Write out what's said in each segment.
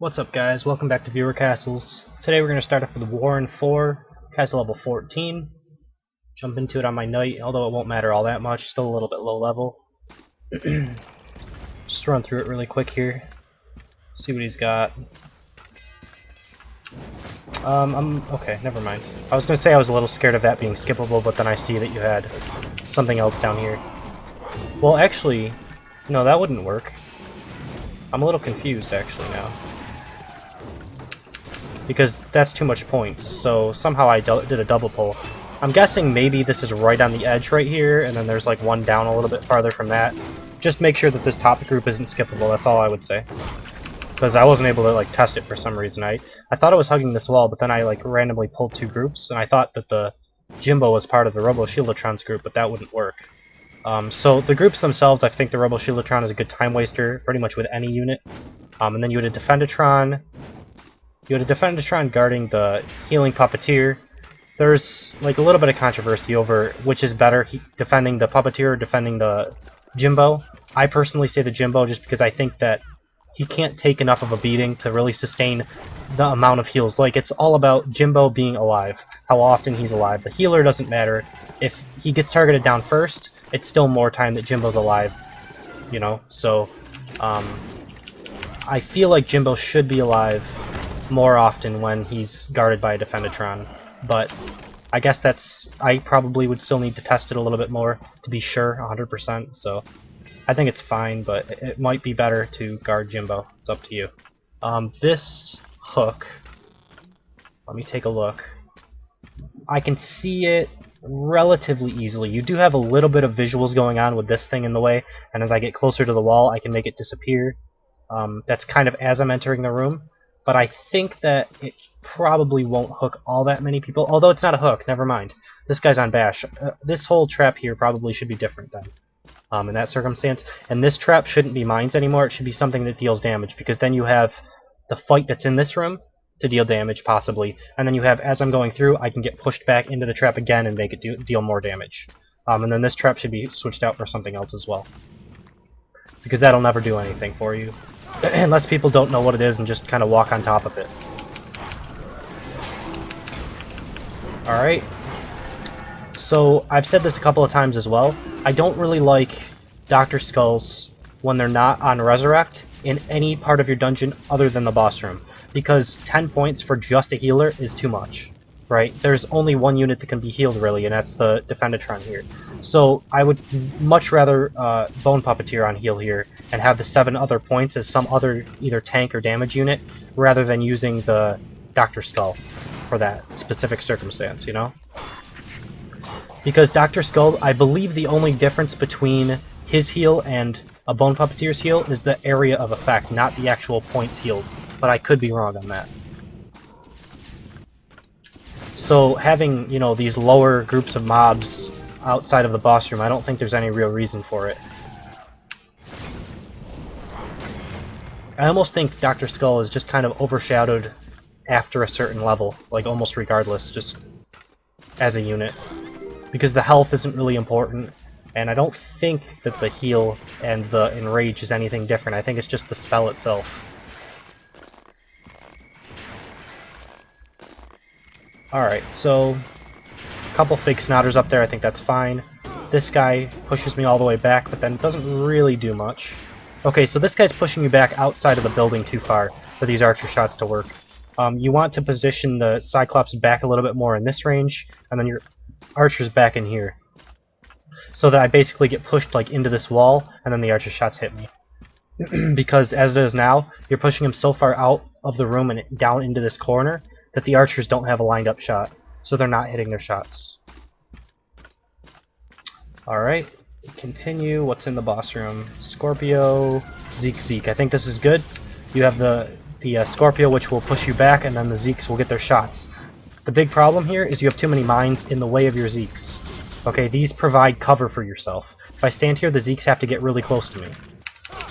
What's up, guys? Welcome back to Viewer Castles. Today we're going to start off with Warren 4, Castle level 14. Jump into it on my knight, although it won't matter all that much, still a little bit low level. Just run through it really quick here. See what he's got. Okay, never mind. I was going to say I was a little scared of that being skippable, but then I see that you had something else down here. Well, actually, no, that wouldn't work. I'm a little confused, actually, now. Because that's too much points, so somehow I did a double pull. I'm guessing maybe this is right on the edge right here, and then there's like one down a little bit farther from that. Just make sure that this top group isn't skippable, that's all I would say. Because I wasn't able to like test it for some reason. I thought it was hugging this wall, but then I like randomly pulled two groups, and I thought that the Jimbo was part of the Robo Shieldotron's group, but that wouldn't work. So the groups themselves, I think the Robo Shieldotron is a good time waster, pretty much with any unit. And then you had a Defendatron. You had a Defendatron guarding the Healing Puppeteer. There's like a little bit of controversy over which is better, defending the Puppeteer or defending the Jimbo. I personally say the Jimbo just because I think that he can't take enough of a beating to really sustain the amount of heals. Like, it's all about Jimbo being alive, how often he's alive. The healer doesn't matter. If he gets targeted down first, it's still more time that Jimbo's alive, you know? So, I feel like Jimbo should be alive more often when he's guarded by a Defendatron, but I guess I probably would still need to test it a little bit more to be sure 100%, so I think it's fine, but it might be better to guard Jimbo. It's up to you. This hook, let me take a look. I can see it relatively easily. You do have a little bit of visuals going on with this thing in the way, and as I get closer to the wall, I can make it disappear. That's kind of as I'm entering the room. But I think that it probably won't hook all that many people. Although it's not a hook, never mind. This guy's on bash. This whole trap here probably should be different then, in that circumstance. And this trap shouldn't be mines anymore. It should be something that deals damage, because then you have the fight that's in this room to deal damage, possibly. And then you have, as I'm going through, I can get pushed back into the trap again and make it deal more damage. And then this trap should be switched out for something else as well, because that'll never do anything for you. Unless people don't know what it is and just kind of walk on top of it. Alright. So, I've said this a couple of times as well. I don't really like Dr. Skulls when they're not on Resurrect in any part of your dungeon other than the boss room. Because 10 points for just a healer is too much. Right? There's only one unit that can be healed, really, and that's the Defendatron here. So I would much rather Bone Puppeteer on heal here and have the 7 other points as some other either tank or damage unit, rather than using the Dr. Skull for that specific circumstance, you know? Because Dr. Skull, I believe the only difference between his heal and a Bone Puppeteer's heal is the area of effect, not the actual points healed. But I could be wrong on that. So having, you know, these lower groups of mobs outside of the boss room, I don't think there's any real reason for it. I almost think Dr. Skull is just kind of overshadowed after a certain level, like almost regardless, just as a unit. Because the health isn't really important, and I don't think that the heal and the enrage is anything different. I think it's just the spell itself. Alright, so a couple fake snotters up there, I think that's fine. This guy pushes me all the way back, but then doesn't really do much. Okay, so this guy's pushing you back outside of the building too far for these archer shots to work. You want to position the Cyclops back a little bit more in this range, and then your archers back in here. So that I basically get pushed like into this wall, and then the archer shots hit me. Because as it is now, you're pushing him so far out of the room and down into this corner that the archers don't have a lined up shot, so they're not hitting their shots. Alright, continue. What's in the boss room? Scorpio, Zeke. I think this is good. You have the Scorpio, which will push you back, and then the Zeeks will get their shots. The big problem here is you have too many mines in the way of your Zeeks. Okay, these provide cover for yourself. If I stand here, the Zeeks have to get really close to me.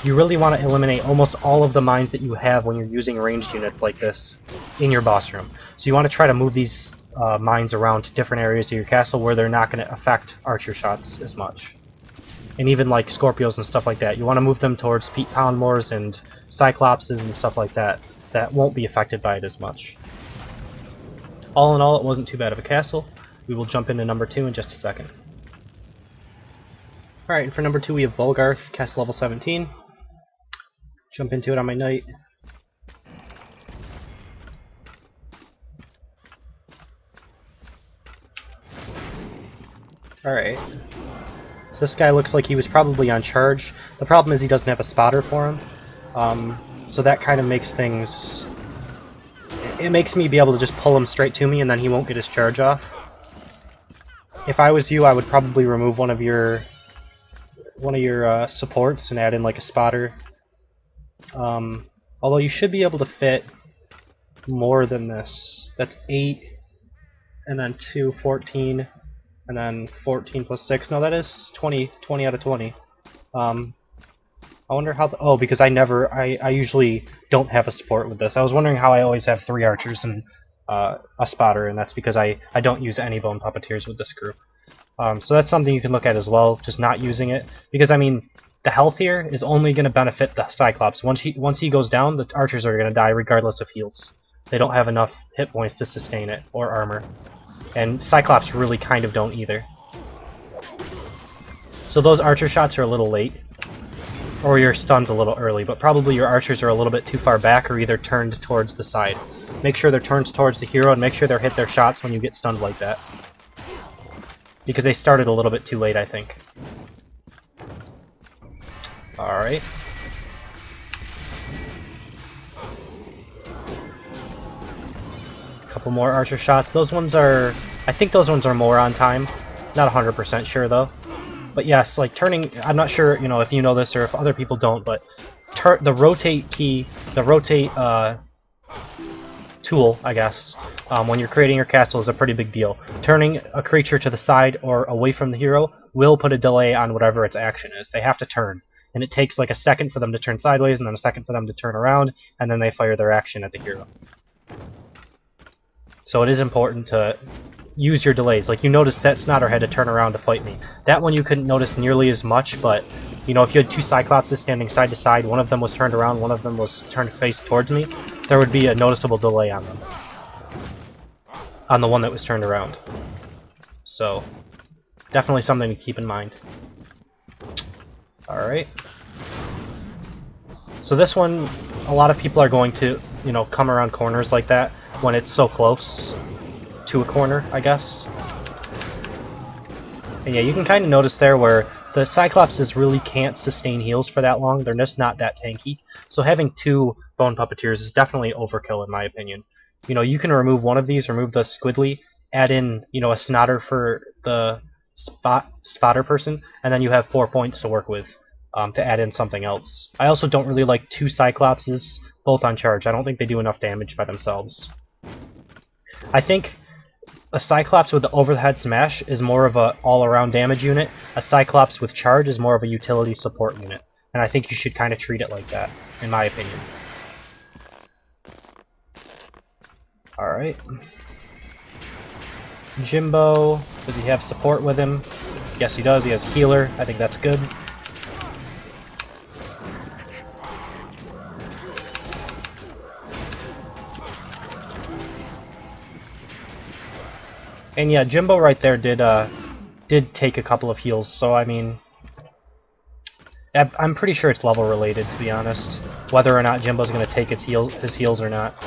You really want to eliminate almost all of the mines that you have when you're using ranged units like this in your boss room. So you want to try to move these mines around to different areas of your castle where they're not going to affect archer shots as much. And even like Scorpios and stuff like that. You want to move them towards Pete Poundmores and Cyclopses and stuff like that. that won't be affected by it as much. All in all, it wasn't too bad of a castle. We will jump into number 2 in just a second. Alright, and for number 2 we have Vulgarth, castle level 17. Jump into it on my knight. Alright. So this guy looks like he was probably on charge. The problem is he doesn't have a spotter for him. So that kind of makes things... It makes me be able to just pull him straight to me and then he won't get his charge off. If I was you, I would probably remove one of your supports and add in like a spotter. Although you should be able to fit more than this. That's 8, and then 2, 14, and then 14 plus 6. No, that is 20 out of 20. I wonder how... oh, because I usually don't have a support with this. I was wondering how I always have 3 archers and a spotter, and that's because I don't use any bone puppeteers with this group. So that's something you can look at as well, just not using it. Because, I mean, the health here is only going to benefit the Cyclops. Once he goes down, the archers are going to die regardless of heals. They don't have enough hit points to sustain it, or armor. And Cyclops really kind of don't either. So those archer shots are a little late. Or your stun's a little early, but probably your archers are a little bit too far back or either turned towards the side. Make sure they're turned towards the hero and make sure they're hit their shots when you get stunned like that. Because they started a little bit too late, I think. Alright. Couple more archer shots. Those ones are... I think those ones are more on time. Not 100% sure though. But yes, like turning... I'm not sure, you know, if you know this or if other people don't, but the rotate key, the rotate tool, I guess, when you're creating your castle is a pretty big deal. Turning a creature to the side or away from the hero will put a delay on whatever its action is. They have to turn. And it takes like a second for them to turn sideways and then a second for them to turn around, and then they fire their action at the hero. So it is important to use your delays. Like you noticed that Snotter had to turn around to fight me. That one you couldn't notice nearly as much, but you know, if you had 2 Cyclopses standing side to side, one of them was turned around, one of them was turned face towards me, there would be a noticeable delay on them. On the one that was turned around. So, definitely something to keep in mind. Alright. So this one, a lot of people are going to, you know, come around corners like that when it's so close to a corner, I guess. And yeah, you can kind of notice there where the Cyclopses really can't sustain heals for that long. They're just not that tanky. So having 2 bone puppeteers is definitely overkill in my opinion. You know, you can remove one of these, remove the Squidly, add in, you know, a Snotter for the spotter person, and then you have 4 points to work with to add in something else. I also don't really like 2 Cyclopses, both on charge. I don't think they do enough damage by themselves. I think a Cyclops with the overhead smash is more of a all-around damage unit. A Cyclops with charge is more of a utility support unit. And I think you should kind of treat it like that, in my opinion. Alright. Jimbo, does he have support with him? Yes he does, he has healer. I think that's good. And yeah, Jimbo right there did take a couple of heals, so I mean, I'm pretty sure it's level related, to be honest, whether or not Jimbo's gonna take his heals or not.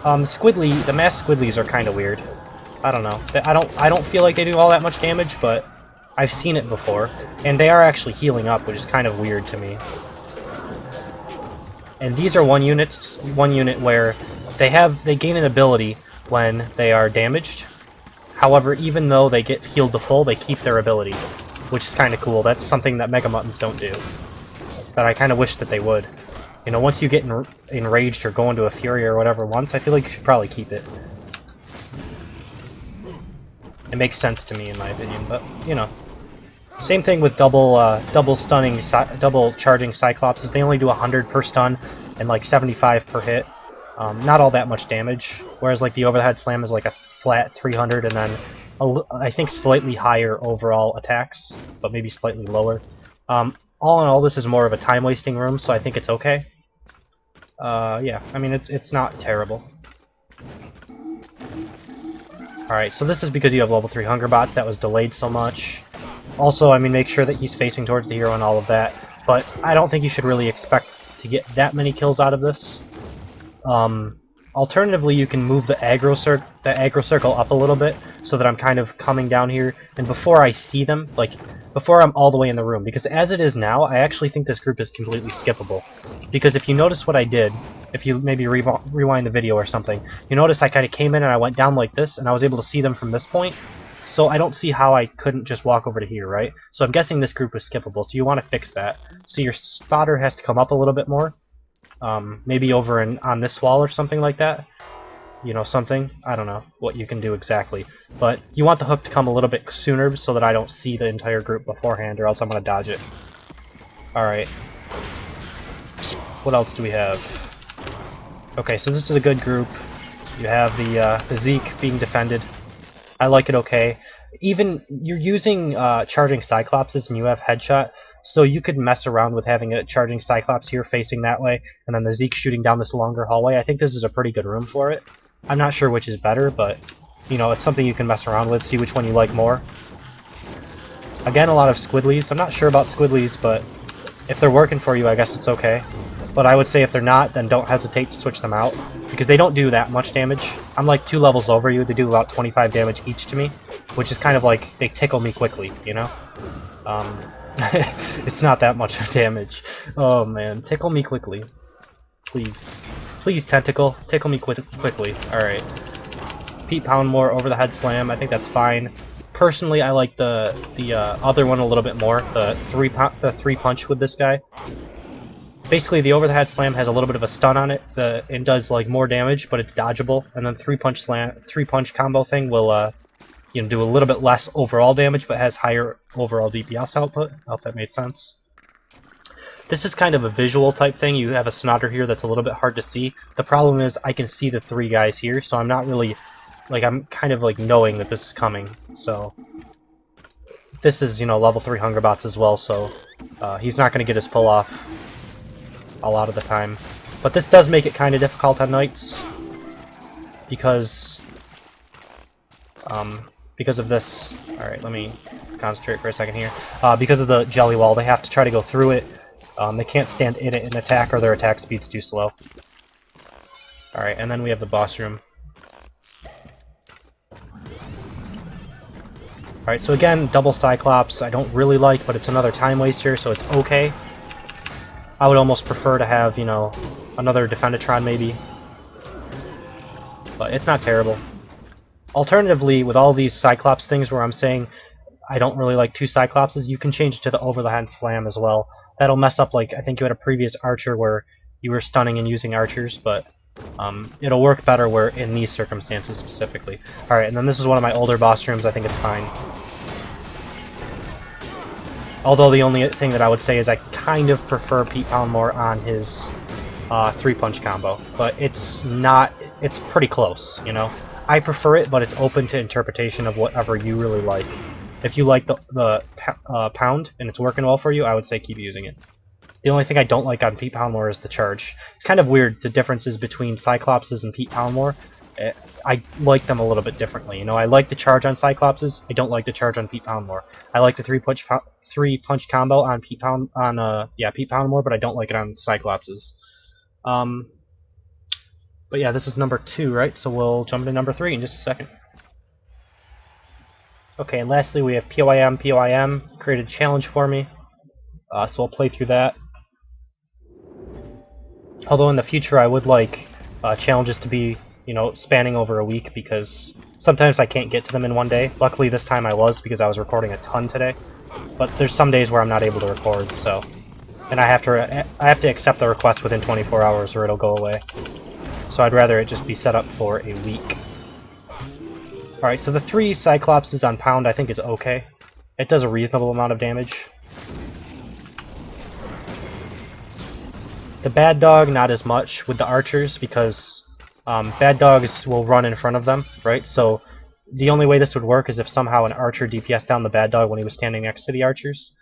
Squidly, the mass Squidlies are kind of weird. I don't know. I don't feel like they do all that much damage, but I've seen it before, and they are actually healing up, which is kind of weird to me. And these are one unit where they gain an ability when they are damaged. However, even though they get healed to full, they keep their ability, which is kind of cool. That's something that Mega Muttons don't do. That I kind of wish that they would. You know, once you get enraged or go into a fury or whatever once, I feel like you should probably keep it. It makes sense to me, in my opinion, but, you know. Same thing with double charging Cyclopses. They only do 100 per stun and like 75 per hit. Not all that much damage, whereas like the overhead slam is like a flat 300 and then I think slightly higher overall attacks, but maybe slightly lower. All in all, this is more of a time-wasting room, so I think it's okay. Yeah, I mean, it's not terrible. Alright, so this is because you have level 3 Hunger Bots that was delayed so much. Also, I mean, make sure that he's facing towards the hero and all of that, but I don't think you should really expect to get that many kills out of this. Alternatively, you can move the aggro circle up a little bit so that I'm kind of coming down here, and before I see them, like, before I'm all the way in the room, because as it is now, I actually think this group is completely skippable. Because if you notice what I did, if you maybe rewind the video or something, you notice I kind of came in and I went down like this, and I was able to see them from this point, so I don't see how I couldn't just walk over to here, right? So I'm guessing this group was skippable, so you want to fix that. So your spotter has to come up a little bit more. Maybe over on this wall or something like that. You know, something. I don't know what you can do exactly. But you want the hook to come a little bit sooner so that I don't see the entire group beforehand, or else I'm going to dodge it. Alright. What else do we have? Okay, so this is a good group. You have the Zeke being defended. I like it okay. Even, you're using charging Cyclopses and you have headshot, so you could mess around with having a charging Cyclops here facing that way, and then the Zeke shooting down this longer hallway. I think this is a pretty good room for it. I'm not sure which is better, but, you know, it's something you can mess around with, see which one you like more. Again, a lot of Squidlies. I'm not sure about Squidlies, but if they're working for you, I guess it's okay. But I would say if they're not, then don't hesitate to switch them out, because they don't do that much damage. I'm like 2 levels over you, they do about 25 damage each to me, which is kind of like, they tickle me quickly, you know? It's not that much damage. Oh man, tickle me quickly. Please. Please, Tentacle, tickle me quickly. Alright. Pete Poundmore over the head slam, I think that's fine. Personally, I like the other one a little bit more, the three punch with this guy. Basically, the over the head slam has a little bit of a stun on it. It does like more damage, but it's dodgeable. And then three punch combo thing will you know, do a little bit less overall damage, but has higher overall DPS output. I hope that made sense. This is kind of a visual type thing. You have a Snotter here that's a little bit hard to see. The problem is I can see the 3 guys here, so I'm not really, like, I'm kind of like knowing that this is coming. So this is, you know, level 3 Hunger Bots as well, so he's not going to get his pull off a lot of the time. But this does make it kind of difficult on Knights because of this. Alright, let me concentrate for a second here. Because of the jelly wall, they have to try to go through it. They can't stand in it and attack, or their attack speed's too slow. Alright, and then we have the boss room. Alright, so again, double Cyclops I don't really like, but it's another time waster, so it's okay. I would almost prefer to have, you know, another Defendatron maybe. But it's not terrible. Alternatively, with all these Cyclops things where I'm saying I don't really like 2 Cyclopses, you can change it to the over the head slam as well. That'll mess up, like, I think you had a previous Archer where you were stunning and using Archers, but it'll work better where in these circumstances specifically. Alright, and then this is one of my older boss rooms, I think it's fine. Although the only thing that I would say is I kind of prefer Pete Poundmore on his 3-punch combo, but it's not, it's pretty close, you know? I prefer it, but it's open to interpretation of whatever you really like. If you like the pound and it's working well for you, I would say keep using it. The only thing I don't like on Pete Poundmore is the charge. It's kind of weird, the differences between Cyclopses and Pete Poundmore. I like them a little bit differently. You know, I like the charge on Cyclopses. I don't like the charge on Pete Poundmore. I like the three punch combo on Pete Poundmore, but I don't like it on Cyclopses. But yeah, this is number 2, right? So we'll jump into number 3 in just a second. Okay, and lastly we have PYM. PYM created a challenge for me, so I'll play through that. Although in the future I would like challenges to be, you know, spanning over a week, because sometimes I can't get to them in one day. Luckily this time I was, because I was recording a ton today. But there's some days where I'm not able to record, so, and I have to accept the request within 24 hours or it'll go away. So I'd rather it just be set up for a week. Alright, so the 3 Cyclopses on Pound I think is okay. It does a reasonable amount of damage. The Bad Dog, not as much with the Archers, because Bad Dogs will run in front of them, right? So the only way this would work is if somehow an Archer DPS down the Bad Dog when he was standing next to the Archers.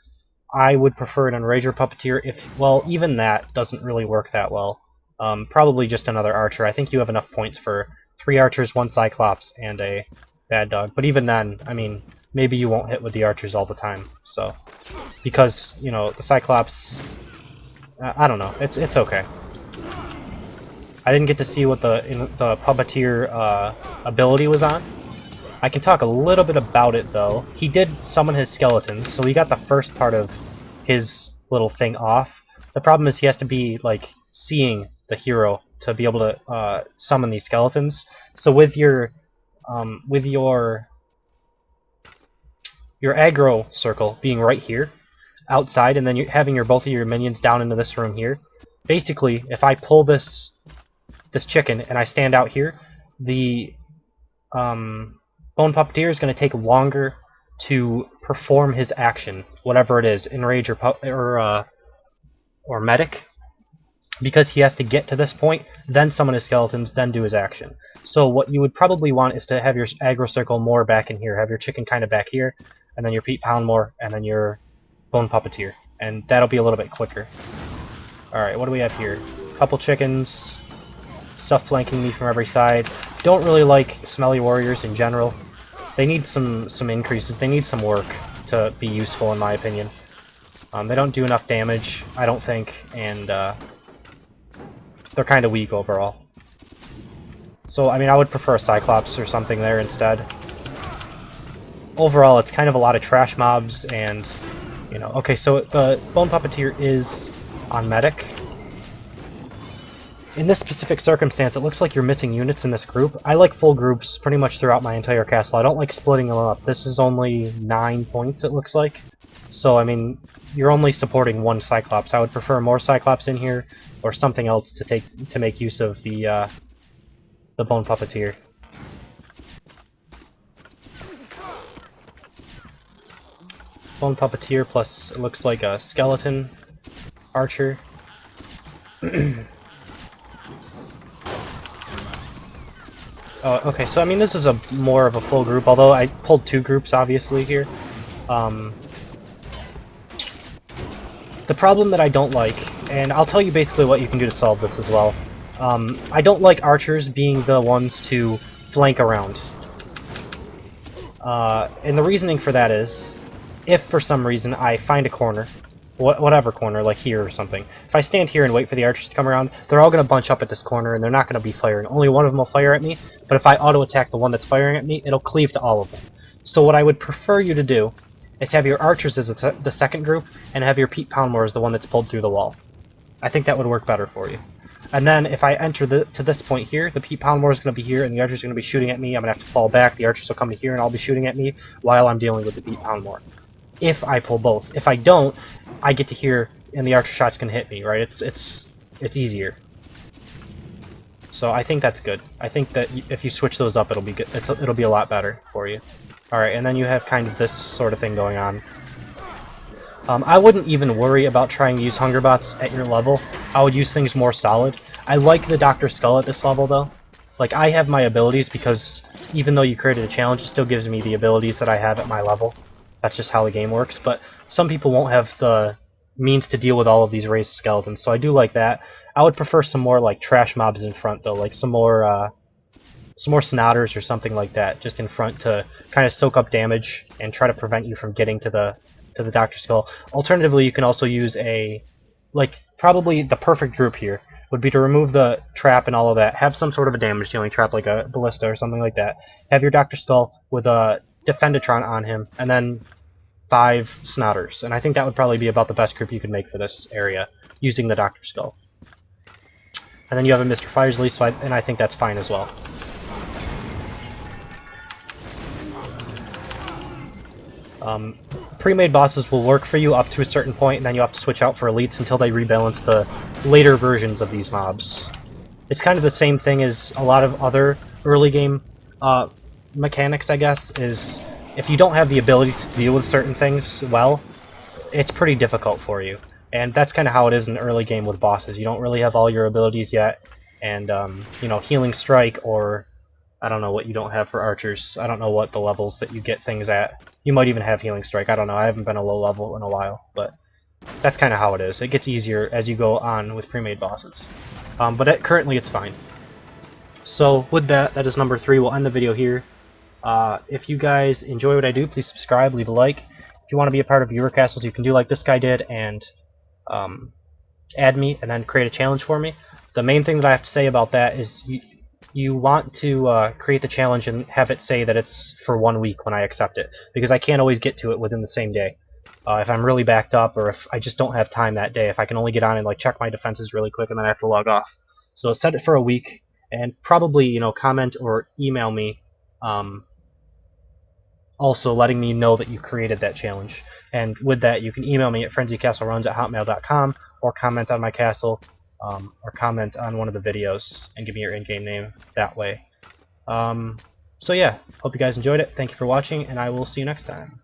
I would prefer an Enrager Puppeteer if, well, even that doesn't really work that well. Probably just another archer. I think you have enough points for 3 archers, 1 cyclops, and a bad dog. But even then, I mean, maybe you won't hit with the archers all the time. So, because you know the cyclops, I don't know. It's okay. I didn't get to see what the puppeteer ability was on. I can talk a little bit about it though. He did summon his skeletons, so we got the first part of his little thing off. The problem is he has to be like seeing the hero to be able to summon these skeletons. So with your aggro circle being right here outside, and then you having your both of your minions down into this room here. Basically, if I pull this chicken and I stand out here, the Bone Puppeteer is going to take longer to perform his action, whatever it is, enrage or medic, because he has to get to this point, then summon his skeletons, then do his action. So what you would probably want is to have your aggro circle more back in here, have your chicken kind of back here, and then your Pete Pound more, and then your Bone Puppeteer, and that'll be a little bit quicker. Alright, what do we have here? Couple chickens, stuff flanking me from every side. Don't really like smelly warriors in general. They need some increases, they need some work to be useful in my opinion. They don't do enough damage, I don't think, and they're kind of weak overall. So, I mean, I would prefer a Cyclops or something there instead. Overall, it's kind of a lot of trash mobs, and, you know, okay, so the Bone Puppeteer is on medic. In this specific circumstance, it looks like you're missing units in this group. I like full groups pretty much throughout my entire castle. I don't like splitting them up. This is only 9 points, it looks like. So, I mean, you're only supporting 1 Cyclops. I would prefer more Cyclops in here, or something else to make use of the Bone Puppeteer. Bone Puppeteer plus, it looks like a skeleton archer. Oh, okay, so I mean this is a more of a full group, although I pulled 2 groups obviously here. The problem that I don't like, and I'll tell you basically what you can do to solve this as well. I don't like archers being the ones to flank around. And the reasoning for that is, if for some reason I find a corner, whatever corner, like here or something, if I stand here and wait for the archers to come around, they're all going to bunch up at this corner and they're not going to be firing. Only one of them will fire at me, but if I auto-attack the one that's firing at me, it'll cleave to all of them. So what I would prefer you to do is have your archers as the second group, and have your Pete Poundmore as the one that's pulled through the wall. I think that would work better for you. And then if I enter to this point here, the Pete Poundmore is going to be here, and the archers are going to be shooting at me. I'm going to have to fall back. The archers will come to here, and I'll be shooting at me while I'm dealing with the Pete Poundmore. If I pull both. If I don't, I get to here, and the archer shot's going to hit me, right? It's easier. So I think that's good. I think that if you switch those up, it'll be good. It'll be a lot better for you. Alright, and then you have kind of this sort of thing going on. I wouldn't even worry about trying to use Hunger Bots at your level. I would use things more solid. I like the Dr. Skull at this level, though. Like, I have my abilities because even though you created a challenge, it still gives me the abilities that I have at my level. That's just how the game works, but some people won't have the means to deal with all of these raised skeletons, so I do like that. I would prefer some more, like, trash mobs in front, though, like some more snotters or something like that, just in front to kind of soak up damage and try to prevent you from getting to the Dr. Skull. Alternatively, you can also use probably the perfect group here would be to remove the trap and all of that, have some sort of a damage dealing trap like a ballista or something like that, have your Dr. Skull with a Defendatron on him, and then 5 snotters. And I think that would probably be about the best group you could make for this area, using the Dr. Skull. And then you have a Mr. Firesley, and I think that's fine as well. Pre-made bosses will work for you up to a certain point, and then you have to switch out for elites until they rebalance the later versions of these mobs. It's kind of the same thing as a lot of other early game mechanics, I guess, is if you don't have the ability to deal with certain things well, it's pretty difficult for you. And that's kind of how it is in early game with bosses. You don't really have all your abilities yet, and, you know, Healing Strike, or I don't know what you don't have for archers. I don't know what the levels that you get things at. You might even have Healing Strike. I don't know. I haven't been a low level in a while, but that's kind of how it is. It gets easier as you go on with pre-made bosses. But currently it's fine. So with that, that is number 3. We'll end the video here. If you guys enjoy what I do, please subscribe, leave a like. If you want to be a part of viewer castles, you can do like this guy did and add me and then create a challenge for me. The main thing that I have to say about that is you want to create the challenge and have it say that it's for 1 week when I accept it, because I can't always get to it within the same day. If I'm really backed up, or if I just don't have time that day, if I can only get on and like check my defenses really quick and then I have to log off. So set it for a week, and probably comment or email me also letting me know that you created that challenge. And with that, you can email me at frenzycastleruns@hotmail.com, or comment on my castle, or comment on one of the videos and give me your in-game name that way. So yeah, hope you guys enjoyed it. Thank you for watching, and I will see you next time.